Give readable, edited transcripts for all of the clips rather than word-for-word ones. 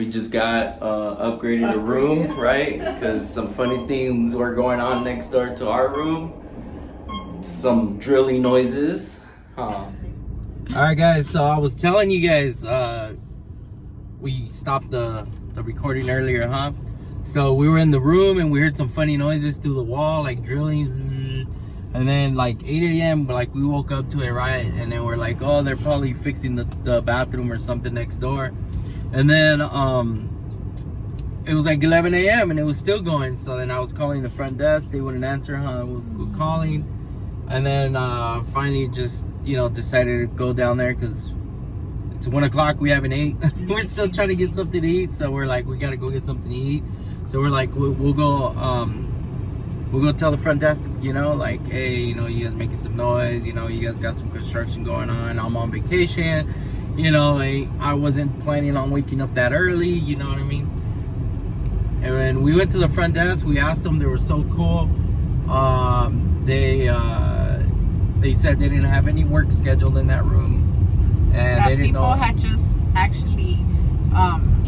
We just got upgraded a room, right? Because some funny things were going on next door to our room. Some drilling noises. Alright guys, so I was telling you guys, we stopped the recording earlier, huh? So we were in the room and we heard some funny noises through the wall, like drilling. And then like 8 a.m, like we woke up to it, right? And then we're like, oh, they're probably fixing the bathroom or something next door. And then it was like 11 a.m. and it was still going. So then I was calling the front desk. They wouldn't answer, huh? We're calling. And then finally just, you know, decided to go down there because it's 1 o'clock. We haven't ate. We're still trying to get something to eat. So we're like, we got to go get something to eat. So we're like, we'll go tell the front desk, you know, like, hey, you know, you guys making some noise. You know, you guys got some construction going on. I'm on vacation. You know, I wasn't planning on waking up that early, you know what I mean? And when we went to the front desk, we asked them, they were so cool. They said they didn't have any work scheduled in that room. And that they didn't know. People had just actually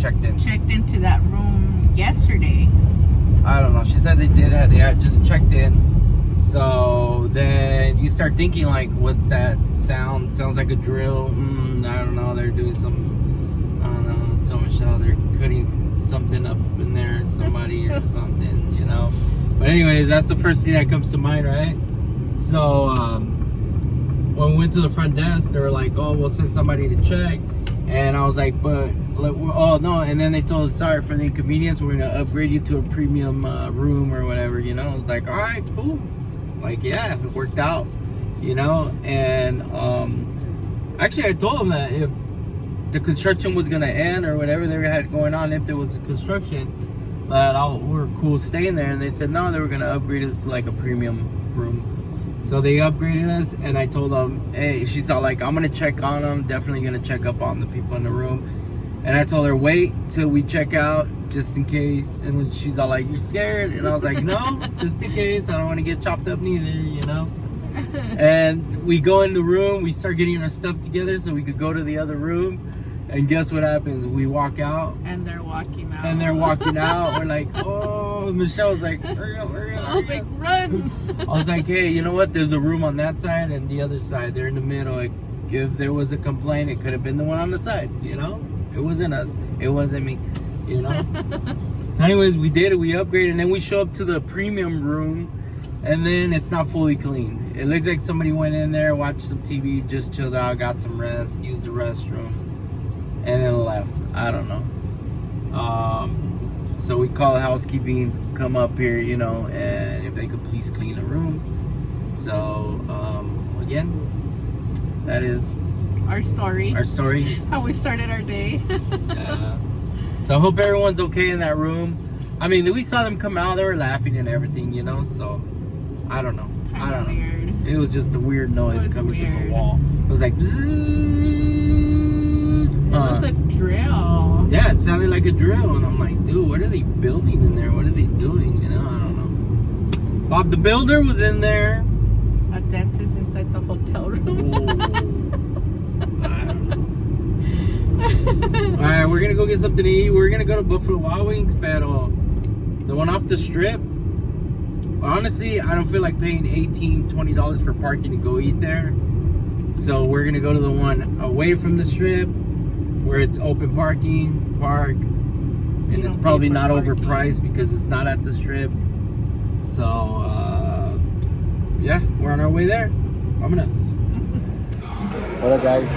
checked into that room yesterday. I don't know. She said they had just checked in. So then you start thinking, like, what's that sound? Sounds like a drill. I don't know. They're doing some, I don't know. Tell Michelle they're cutting something up in there, somebody or something, you know. But anyways, that's the first thing that comes to mind, right? So when we went to the front desk, they were like, oh, we'll send somebody to check. And I was like, but, oh, no. And then they told us, sorry for the inconvenience. We're going to upgrade you to a premium room or whatever, you know. I was like, all right, cool. Like, yeah, if it worked out, you know. And actually, I told them that if the construction was going to end or whatever they had going on, if there was a construction, that we were cool staying there. And they said, no, they were going to upgrade us to, like, a premium room. So they upgraded us, and I told them, hey, she's all like, I'm going to check on them, definitely going to check up on the people in the room. And I told her, wait till we check out, just in case. And she's all like, you scared? And I was like, no, just in case. I don't want to get chopped up neither, you know? And we go in the room, we start getting our stuff together so we could go to the other room. And guess what happens? We walk out. And they're walking out. We're like, oh, Michelle was like, hurry up, hurry up. I was like, run. I was like, hey, you know what? There's a room on that side and the other side. They're in the middle. Like, if there was a complaint, it could have been the one on the side, you know? It wasn't us. It wasn't me, you know? So anyways, we did it. We upgraded. And then we show up to the premium room. And then it's not fully clean. It looks like somebody went in there, watched some TV, just chilled out, got some rest, used the restroom, and then left. I don't know. So we call housekeeping, come up here, you know, and if they could please clean the room. So, again, that is our story. How we started our day. So I hope everyone's okay in that room. I mean, we saw them come out, they were laughing and everything, you know, so I don't know. I don't know. Weird. It was just a weird noise coming through the wall. It was like bzzz. It was a drill. Yeah, it sounded like a drill, and I'm like, dude, what are they building in there? What are they doing? You know, I don't know. Bob the Builder was in there. A dentist inside the hotel room. I don't know. All right, we're gonna go get something to eat. We're gonna go to Buffalo Wild Wings, pero the one off the strip. Honestly, I don't feel like paying $18, $20 for parking to go eat there. So we're gonna go to the one away from the strip, where it's open parking, and it's probably not overpriced because it's not at the strip. So, yeah, we're on our way there. Vámonos. What up, guys?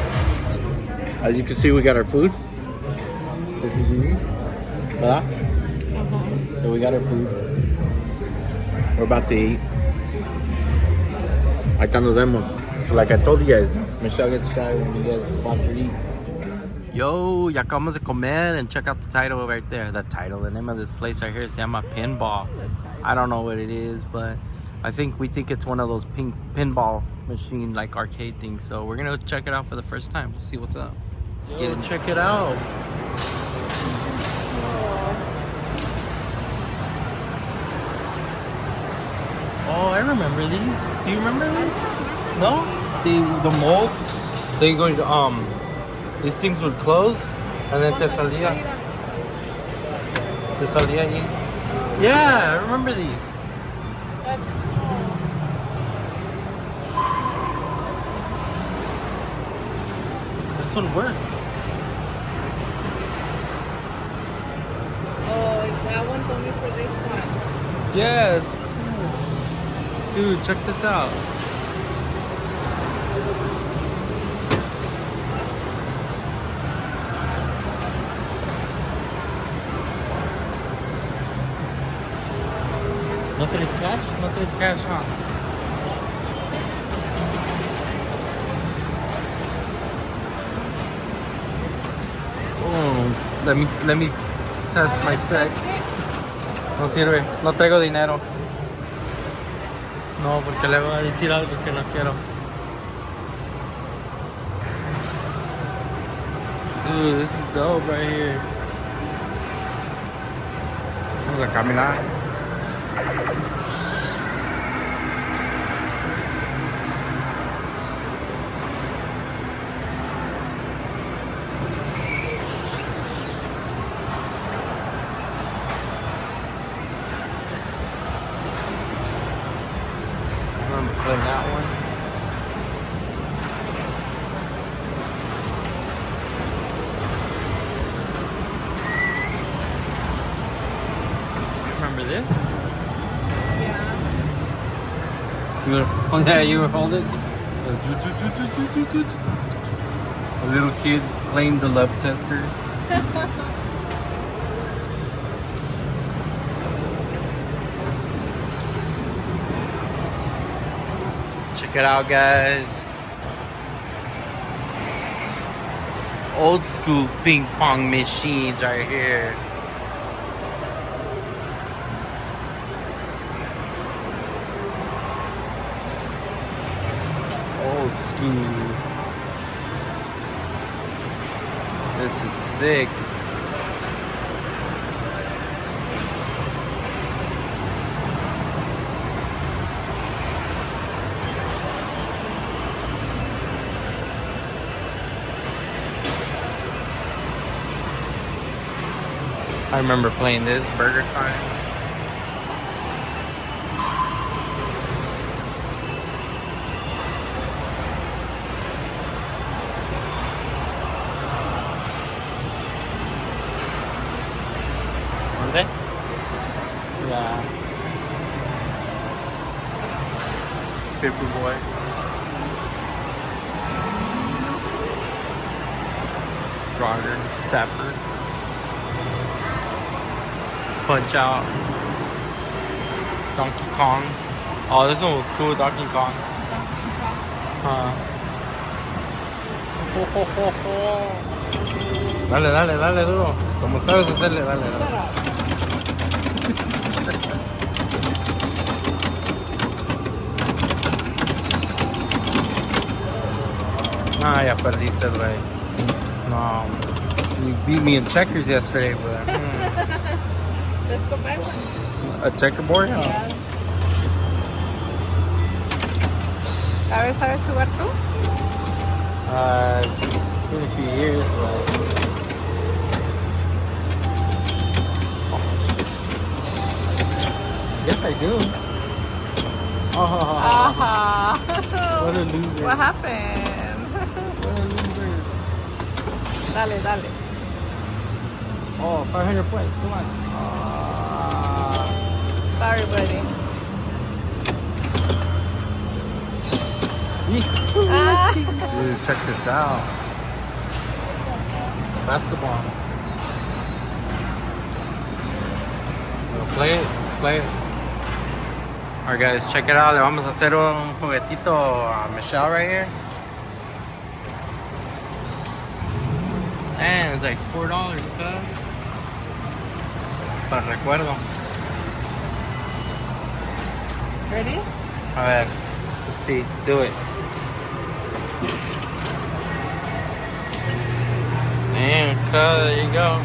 As you can see, we got our food. This is easy. Hola? So we got our food. We're about to eat. Acá nos vemos. Like I told you guys, Michelle gets shy when you guys about to eat. Yo, ya acabamos de comer, and check out the title right there. The name of this place right here se llama Pinball. I don't know what it is, but we think it's one of those pinball machine like arcade things. So we're gonna check it out for the first time, see what's up. Let's get and check it out. Oh, I remember these. Do you remember these? No? The mold, they go, these things would close, and then te salía. Te salía ahí. Yeah, I remember these. That's cool. This one works. Oh, that one's only for this one. Yeah, it's cool. Dude, check this out. ¿No tenés cash? No tenés cash, huh? Oh, let me test my sex. No sirve, no traigo dinero. No, porque le voy a decir algo que no quiero. Dude, this is dope right here. Vamos a caminar. I'm gonna play that one. Remember this? Yeah. Oh yeah, you were holding it. A little kid playing the love tester. Check it out, guys. Old school ping pong machines right here. Old school. This is sick. I remember playing this Burger Time. ¿Dónde? Yeah. Paperboy. Frogger. Tapper. Punch Out. Donkey Kong. Oh, this one was cool, Donkey Kong. Dale, dale, dale duro. Como sabes hacerle, dale, dale. Ah, ya perdiste, güey. No. You beat me in checkers yesterday, but... Let's go buy one. A checkerboard? Yeah. ¿Sabes jugar tú? It's been a few years, but... Yes, I do. Oh, what a loser. What happened? What a loser. Dale, dale. Oh, 500 points. Come on. Sorry, buddy. Dude, check this out. Basketball. Wanna play it? Let's play it. Alright guys, check it out. Le vamos a hacer un juguetito a Michelle right here. Man, it's like $4, cuz. Para recuerdo. Ready? A ver, let's see, do it. Man, cuz, there you go.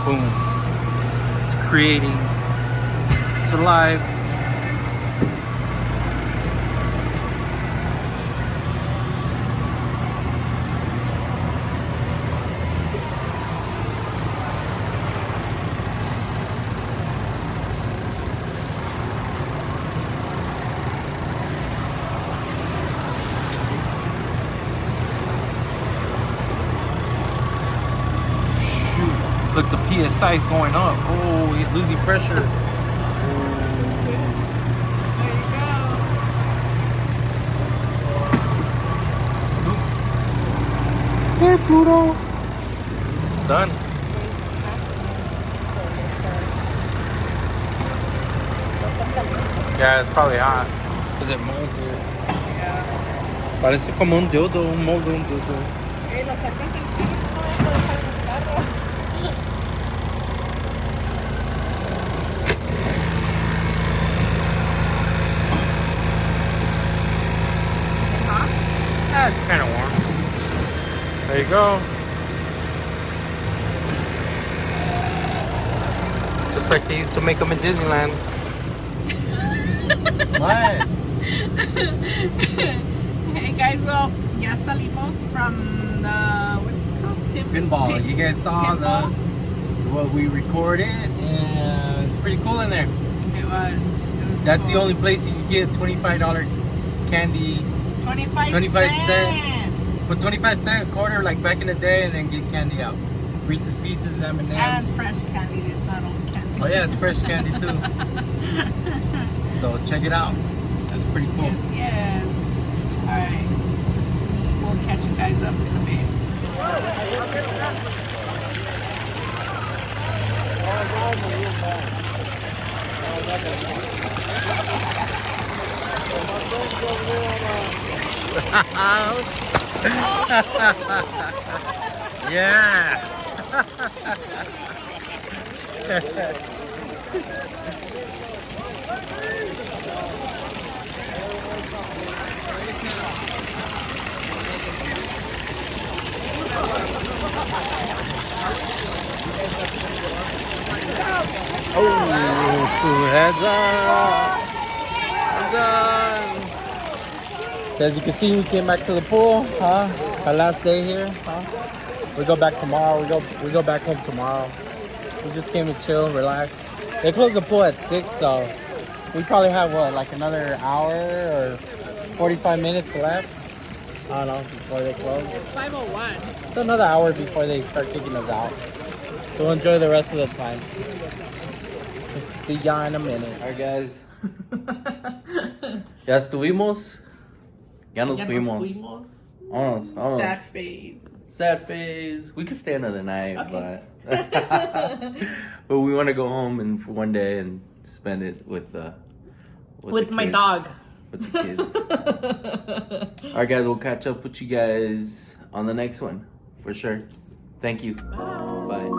Boom. It's creating. It's alive. his size going up. Oh, he's losing pressure. There you go. Hey, Pluto. Done. Yeah, it's probably hot. Because it molds it. Yeah. Parece como un dildo, un molde de un dildo. Lo sacas del carro, no vas a dejar en el carro. Yeah, it's kind of warm. There you go. Just like they used to make them in Disneyland. What? Hey guys, well, ya salimos from the, what is it called? Pinball. You guys saw Pinball? what we recorded, and it's pretty cool in there. It was That's cool. the only place you can get $25 candy. 25 cents. Put 25-cent quarter like back in the day, and then get candy out. Reese's Pieces, M&M's. And fresh candy. It's not old candy. Oh yeah, it's fresh candy too. So check it out. That's pretty cool. Yes, yes. All right. We'll catch you guys up in a bit. Yeah. Oh, heads up. I'm done. So as you can see, we came back to the pool, huh? Our last day here, huh? We go back tomorrow. We go back home tomorrow. We just came to chill, relax. They close the pool at 6, so we probably have what, like another hour or 45 minutes left. I don't know, before they close. It's 5:01. It's another hour before they start kicking us out. So we'll enjoy the rest of the time. See ya in a minute. Alright guys. Ya estuvimos. Ya nos fuimos. Vámonos. Sad phase. Sad phase. We could stay another night, Okay. but we want to go home and for one day and spend it with the my kids. dog. With the kids. Alright guys, we'll catch up with you guys on the next one for sure. Thank you. Bye.